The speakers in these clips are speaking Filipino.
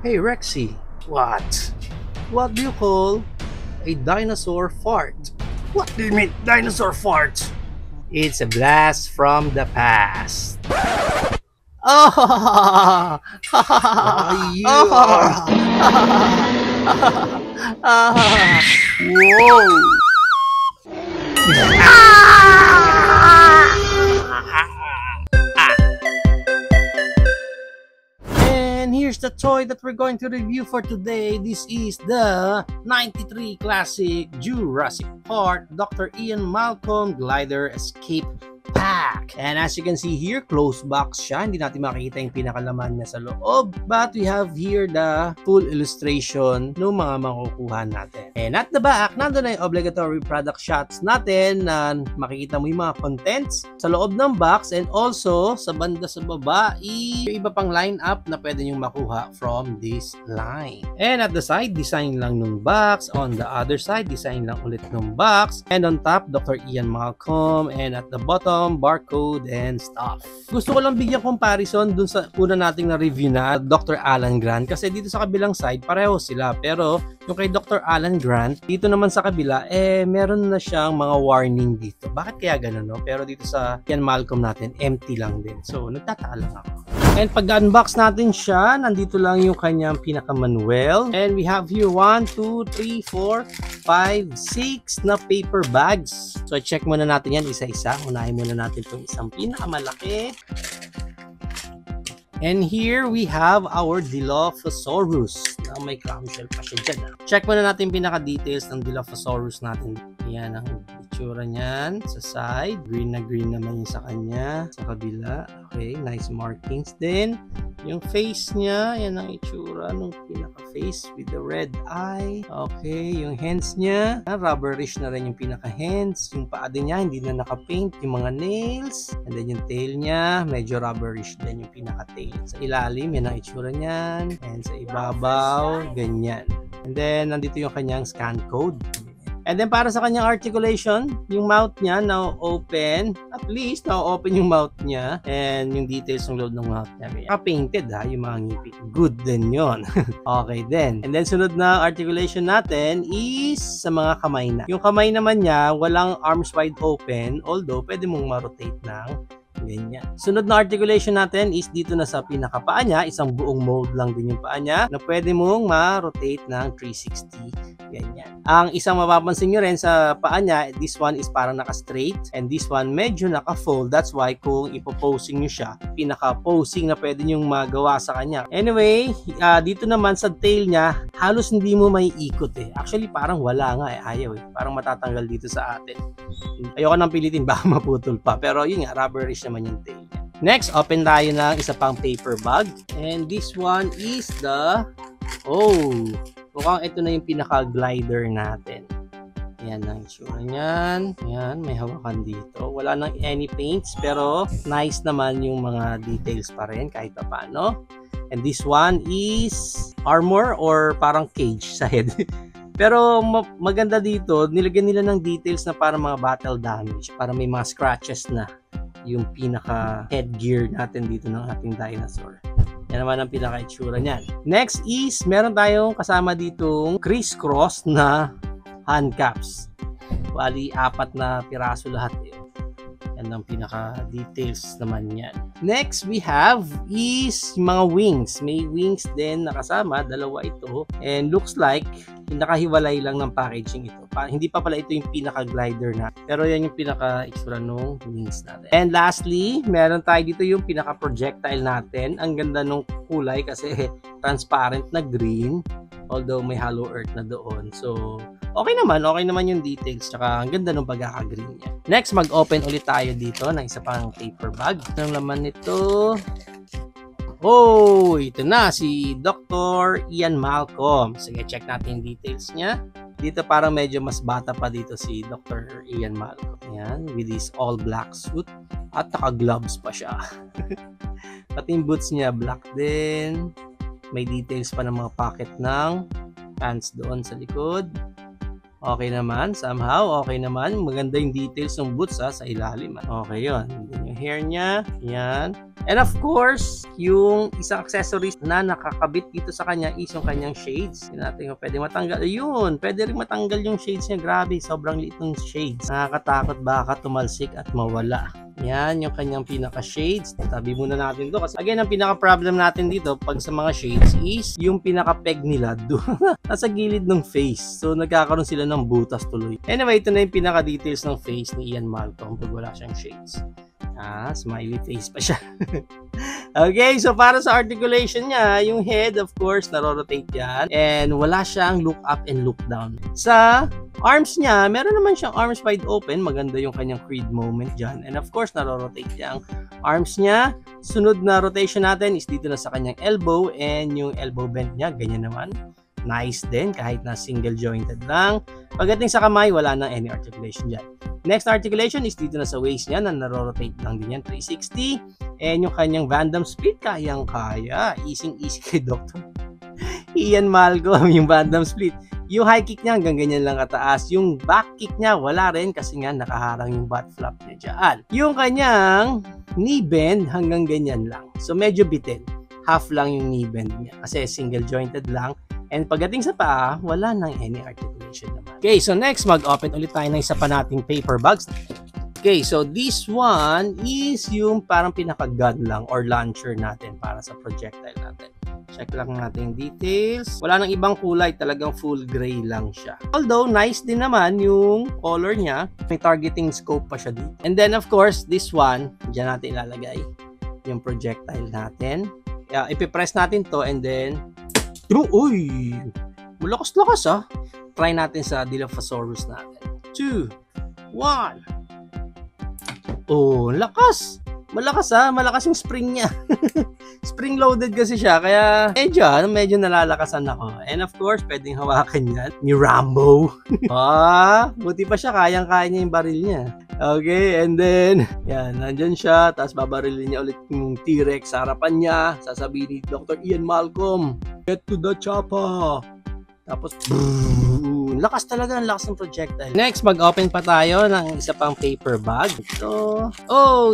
Hey Rexy, what? What do you call a dinosaur fart? What do you mean dinosaur fart? It's a blast from the past. Oh! Whoa! And here's the toy that we're going to review for today. This is the 93 Classic Jurassic Park Dr. Ian Malcolm Glider Escape Pack. And as you can see here, closed box siya. Hindi natin makikita yung pinakalaman niya sa loob. But we have here the full illustration ng mga makukuha natin. And at the back, nandun na yung obligatory product shots natin na makikita mo yung mga contents sa loob ng box, and also sa banda sa baba, yung iba pang lineup na pwede nyong makuha from this line. And at the side, design lang ng box. On the other side, design lang ulit ng box. And on top, Dr. Ian Malcolm. And at the bottom, barcode and stuff. Gusto ko lang bigyan comparison dun sa una nating na-review na Dr. Alan Grant, kasi dito sa kabilang side pareho sila, pero yung kay Dr. Alan Grant dito naman sa kabila meron na siyang mga warning dito. Bakit kaya ganun, no? Pero dito sa Ian Malcolm natin empty lang din, so nagtataka lang ako. And pag unbox natin siya, nandito lang yung kanyang pinaka-manual. And we have here 1, 2, 3, 4, 5, 6 na paper bags. So check muna natin yan isa-isa. Unahin muna natin itong isang pinakamalaki. And here we have our Dilophosaurus. Na may clamshell pa siya dyan. Check muna natin pinaka-details ng Dilophosaurus natin. Yan ang itsura niyan sa side. Green na green naman yung sa kanya. Sa kabila. Okay, nice markings din. Yung face niya, yan ang itsura ng pinaka-face with the red eye. Okay, yung hands niya, rubberish na rin yung pinaka-hands. Yung paa din niya, hindi na naka-paint. Yung mga nails. And then yung tail niya, medyo rubberish din yung pinaka-tail. Sa ilalim, yan ang itsura niyan. And sa ibabaw, ganyan. And then, nandito yung kanyang scan code. And then para sa kanyang articulation, yung mouth niya now open. At least now open yung mouth niya. And yung details ng load ng mouth niya. Naka-painted ha, yung mga ngipin. Good din yon. Okay din. And then sunod na articulation natin is sa mga kamay na. Yung kamay naman niya, walang arms wide open. Although, pwede mong ma-rotate ng ganyan. Sunod na articulation natin is dito na sa pinakapaa niya. Isang buong mold lang din yung paa niya na pwede mong ma-rotate ng 360. Ganyan. Ang isang mapapansin nyo rin sa paa niya, this one is parang naka-straight and this one medyo naka-fold. That's why kung ipoposing nyo siya, pinaka-posing na pwede nyong magawa sa kanya. Anyway, dito naman sa tail niya, halos hindi mo may ikot eh. Actually, parang wala nga eh. Ayaw eh. Parang matatanggal dito sa atin. Ayoko nang pilitin, baka maputol pa. Pero yun nga, rubberish naman yung tail niya. Next, open tayo ng isa pang paper bag. And this one is the... mukhang ito na yung pinaka-glider natin. Ayan ang itsura niyan. Ayan, may hawakan dito. Wala nang any paints, pero nice naman yung mga details pa rin kahit pa paano. And this one is armor or parang cage sa head. Pero maganda dito, nilagyan nila ng details na parang mga battle damage, para may mga scratches na yung pinaka headgear natin dito ng ating dinosaur. Yan naman ang pinaka-itsura niyan. Next is, meron tayong kasama ditong crisscross na handcuffs. Bali, 4 na piraso lahat eh. Yan ang pinaka-details naman yan. Next we have is mga wings. May wings din na kasama. 2 ito. And looks like, nakahiwalay lang ng packaging ito. Hindi pa pala ito yung pinaka-glider na. Pero yan yung pinaka-itsura ng wings natin. And lastly, meron tayo dito yung pinaka-projectile natin. Ang ganda ng kulay kasi transparent na green. Although may hollow earth na doon. So, okay naman yung details. Tsaka ang ganda ng pagkaka-green niya. Next, mag-open ulit tayo dito ng isa pang paper bag. Ang laman nito... ito na si Dr. Ian Malcolm. Sige, check natin yung details niya. Dito parang medyo mas bata pa dito si Dr. Ian Malcolm. Ayan, with his all black suit. At naka-gloves pa siya. Pati yung boots niya, black din. May details pa ng mga pocket ng pants doon sa likod. Okay naman, somehow, okay naman. Maganda yung details ng boots sa ilalim. Okay yun. Yung hair niya, yan. And of course, yung isang accessories na nakakabit dito sa kanya is yung kanyang shades. Hindi natin kung pwede matanggal. Ayun, pwede rin matanggal yung shades niya. Grabe, sobrang liit ng shades. Nakakatakot baka tumalsik at mawala. Yan, yung kanyang pinaka-shades. Tabi muna natin to kasi again, ang pinaka-problem natin dito pag sa mga shades is yung pinaka-peg nila doon nasa gilid ng face. So, nagkakaroon sila ng butas tuloy. Anyway, ito na yung pinaka-details ng face ni Ian Malcolm pag wala siyang shades. Smiley face pa siya. Okay, so para sa articulation niya, yung head, of course, naro-rotate yan. And wala siyang look up and look down. Sa arms niya, meron naman siyang arms wide open. Maganda yung kanyang creed moment dyan. And of course, naro-rotate yung arms niya. Sunod na rotation natin is dito na sa kanyang elbow. And yung elbow bend niya, ganyan naman. Nice din, kahit na single jointed lang. Pagdating sa kamay, wala nang any articulation dyan. Next articulation is dito na sa waist niya na naro-rotate lang din yan, 360. And yung kanyang Van Damme split, kayang-kaya. Easy-easy kay Dr. Ian Malcolm, yung Van Damme split. Yung high kick niya hanggang ganyan lang kataas. Yung back kick niya wala rin kasi nga nakaharang yung butt flap niya dyan. Yung kanyang knee bend hanggang ganyan lang. So medyo bitin. Half lang yung knee bend niya kasi single jointed lang. And pagdating sa paa, wala nang any articulation naman. Okay, so next, mag-open ulit tayo ng isa pa nating paper bags. Okay, so this one is yung parang pinaka-gun lang or launcher natin para sa projectile natin. Check lang natin yung details. Wala nang ibang kulay, talagang full gray lang siya. Although, nice din naman yung color niya. May targeting scope pa siya dito. And then, of course, this one, dyan natin ilalagay yung projectile natin. Ipipress natin to and then uy! Malakas-lakas Try natin sa Dilophosaurus natin. 2, 1. Oh, lakas! Malakas malakas yung spring niya. Spring loaded kasi siya, kaya medyo nalalakasan ako. And of course, pwedeng hawakan yan ni Rambo. Buti pa siya, kayang-kaya niya yung baril niya. Okay, and then, yan, nandyan siya, tapos babarilin niya ulit yung T-Rex sa harapan niya. Sasabihin ni Dr. Ian Malcolm, get to the chopper. Tapos, lakas talaga, ang lakas ng projectile. Next, mag-open pa tayo ng isa pang paper bag. So,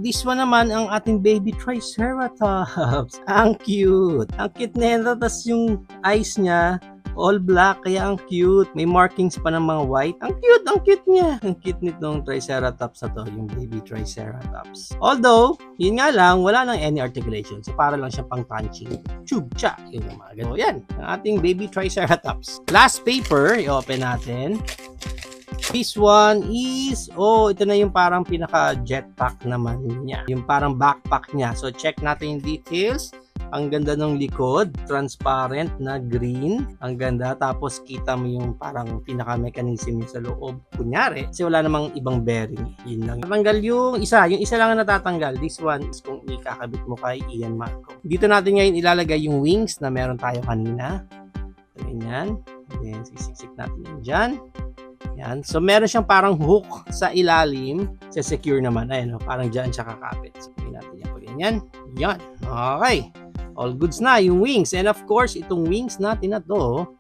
this one naman ang ating baby Triceratops. Ang cute. Ang cute nito, tapos yung eyes niya, all black, kaya ang cute. May markings pa ng mga white. Ang cute niya. Ang cute nitong Triceratops na to, yung baby Triceratops. Although, yun nga lang, wala nang any articulation. So, para lang siya pang punching. Chubcha. Yung mga ganun. So, yan. Ang ating baby Triceratops. Last paper, i-open natin. This one is, ito na yung parang pinaka jetpack naman niya. Yung parang backpack niya. So, check natin yung details. Ang ganda ng likod, transparent na green. Ang ganda, tapos kita mo yung parang pinaka-mechanism niya sa loob. Kunyari, kasi wala namang ibang bearing. Yun lang. Natanggal yung isa lang ang natatanggal. This one is kung ikakabit mo kay Ian Malcolm. Dito natin ngayon ilalagay yung wings na meron tayo kanina. Ganyan. Then, sisiksik natin yan dyan. Yan. So, meron siyang parang hook sa ilalim. Sa secure naman. Ayan, parang dyan siya kakapit. So, gawin natin yan. Ganyan. Yan. Okay. All goods na, yung wings. And of course, itong wings natin na to,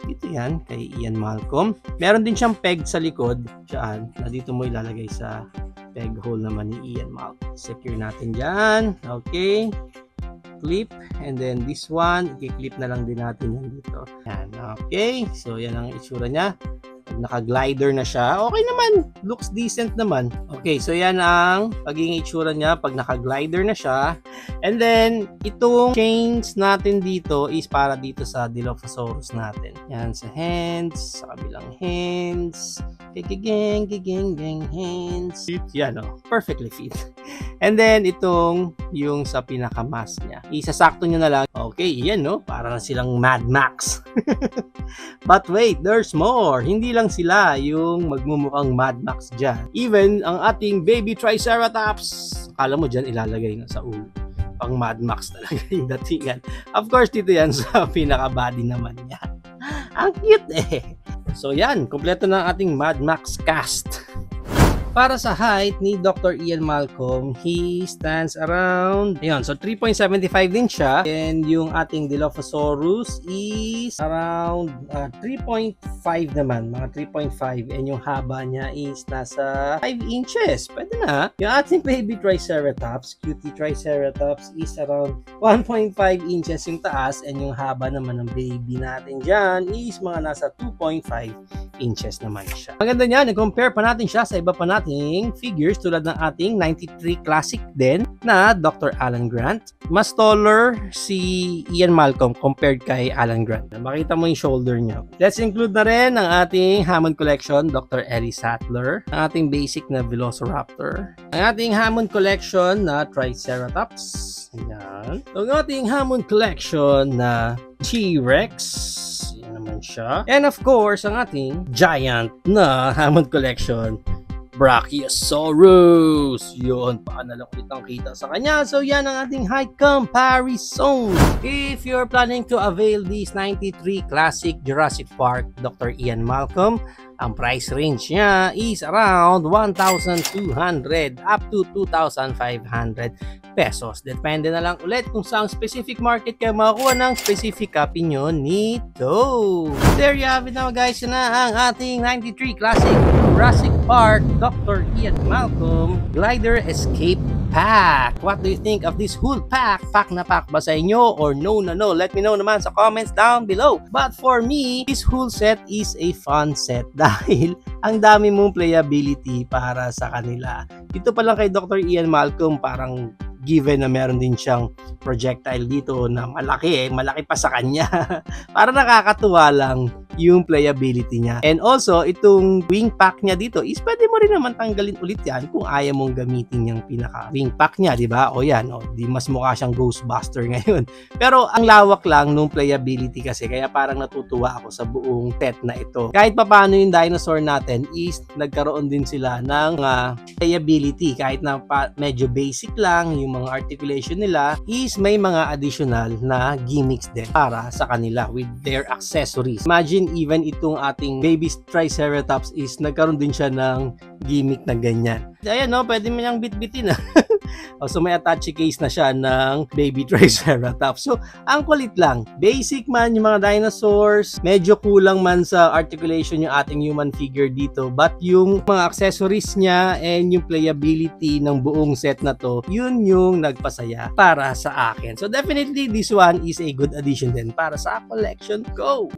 dito yan, kay Ian Malcolm. Meron din siyang peg sa likod, dyan, na dito mo ilalagay sa peg hole naman ni Ian Malcolm. Secure natin dyan. Okay. Clip. And then this one, i-clip na lang din natin yan dito. Yan. Okay. So, yan ang itsura niya. Naka-glider na siya. Okay naman. Looks decent naman. Okay, so yan ang pagiging itsura niya pag naka-glider na siya. And then, itong chains natin dito is para dito sa Dilophosaurus natin. Yan, sa hands, sa kabilang hands. Giging, hands. Yan, perfectly fit. And then, itong yung sa pinaka-mask niya. Isasakto nyo na lang. Okay, yan, para na silang Mad Max. But wait, there's more. Hindi lang sila yung magmumukhang Mad Max dyan. Even ang ating baby Triceratops, akala mo dyan ilalagay na sa ulo. Pang Mad Max talaga yung datingan. Of course, dito yan sa pinaka-body naman niya. Ang cute So yan, kompleto na ang ating Mad Max cast. Para sa height ni Dr. Ian Malcolm, he stands around, ayun, so 3.75 din siya. And yung ating Dilophosaurus is around 3.5 naman, mga 3.5. And yung haba niya is nasa 5 inches. Pwede na. Yung ating baby Triceratops, cutie Triceratops, is around 1.5 inches yung taas. And yung haba naman ng baby natin dyan is mga nasa 2.5 inches naman siya. Maganda niya, nag-compare pa natin siya sa iba pa nating figures tulad ng ating 93 Classic din na Dr. Alan Grant. Mas taller si Ian Malcolm compared kay Alan Grant. Makita mo yung shoulder niya. Let's include na rin ang ating Hammond Collection, Dr. Ellie Sattler, ang ating basic na Velociraptor, ang ating Hammond Collection na Triceratops, yan. Ang ating Hammond Collection na T-Rex, naman siya. And of course, ang ating giant na Hammond Collection, Brachiosaurus. Yun, paano lang kitang kita sa kanya. So, yan ang ating height comparison. If you're planning to avail this 93 Classic Jurassic Park Dr. Ian Malcolm, ang price range niya is around 1,200 up to 2,500 pesos. Depende na lang ulit kung saan specific market kayo makakuha ng specific opinion nito. There you have it now guys. Yun na ang ating 93 Classic Jurassic Park Dr. Ian Malcolm Glider Escape Pack. What do you think of this whole pack? Pack na pack ba sa inyo or no na no? Let me know naman sa comments down below. But for me, this whole set is a fun set dahil ang dami mong playability para sa kanila. Ito pa lang kay Dr. Ian Malcolm, parang given na meron din siyang projectile dito na malaki pa sa kanya. Para nakakatuwa lang yung playability niya. And also, itong wing pack niya dito is pwede mo rin naman tanggalin ulit yan kung ayaw mong gamitin yung pinaka wing pack niya, di ba? O yan, di mas mukha siyang Ghostbuster ngayon. Pero ang lawak lang nung playability kasi, kaya parang natutuwa ako sa buong set na ito. Kahit paano yung dinosaur natin is nagkaroon din sila ng playability. Kahit na medyo basic lang yung mga articulation nila, is may mga additional na gimmicks din para sa kanila with their accessories. Imagine even itong ating baby Triceratops is nagkaroon din siya ng gimmick na ganyan. Ayan no, pwede mo niyang bitbitin na. So may attache case na siya ng baby Triceratops. So ang kulit lang. Basic man yung mga dinosaurs. Medyo kulang man sa articulation yung ating human figure dito. But yung mga accessories niya and yung playability ng buong set na to, yun yung nagpasaya para sa akin. So definitely this one is a good addition din para sa collection ko.